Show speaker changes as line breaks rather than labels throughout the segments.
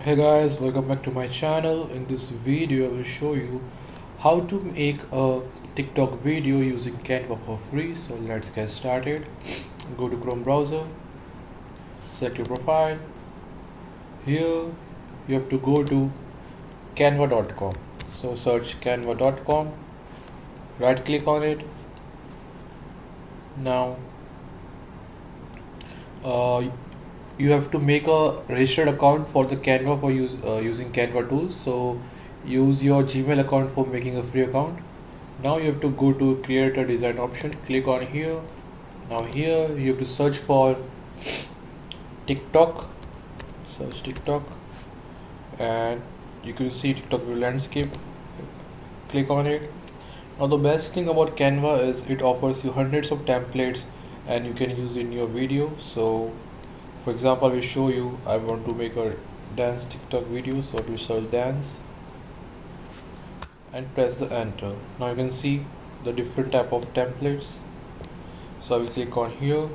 Hey guys, welcome back to my channel. In this video, I will show you how to make a TikTok video using Canva for free. So let's get started. Go to Chrome browser, select your profile. Here you have to go to canva.com. So search canva.com, right click on it. Now uh, you have to make a registered account for the Canva for using Canva tools. So use your Gmail account for making a free account. Now you have to go to create a design option, click on here. Now here you have to search for TikTok, search TikTok, and you can see TikTok view landscape, click on it. Now the best thing about Canva is it offers you hundreds of templates and you can use in your video. So for example, I will show you, I want to make a dance TikTok video, so I will search dance and press the enter. Now you can see the different type of templates. So I will click on here.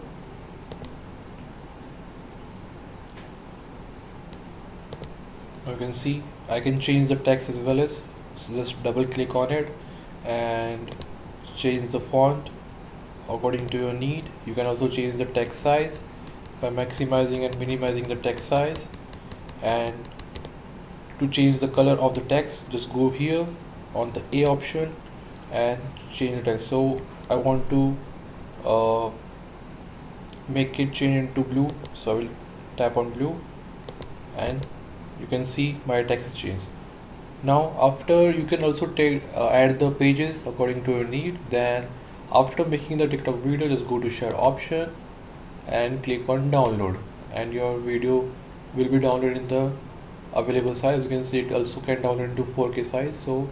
Now you can see I can change the text as well as, so just double click on it and change the font according to your need. You can also change the text size by maximizing and minimizing the text size. And to change the color of the text, just go here on the A option and change the text. So I want to make it change into blue, so I will tap on blue and you can see my text is changed. Now after, you can also add the pages according to your need. Then after making the TikTok video, just go to share option and click on download, and your video will be downloaded in the available size. You can see it also can download into 4K size. So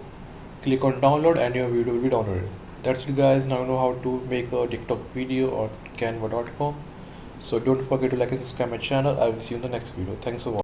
click on download and your video will be downloaded. That's it guys. Now you know how to make a TikTok video on canva.com. So don't forget to like and subscribe my channel. I will see you in the next video. Thanks for watching.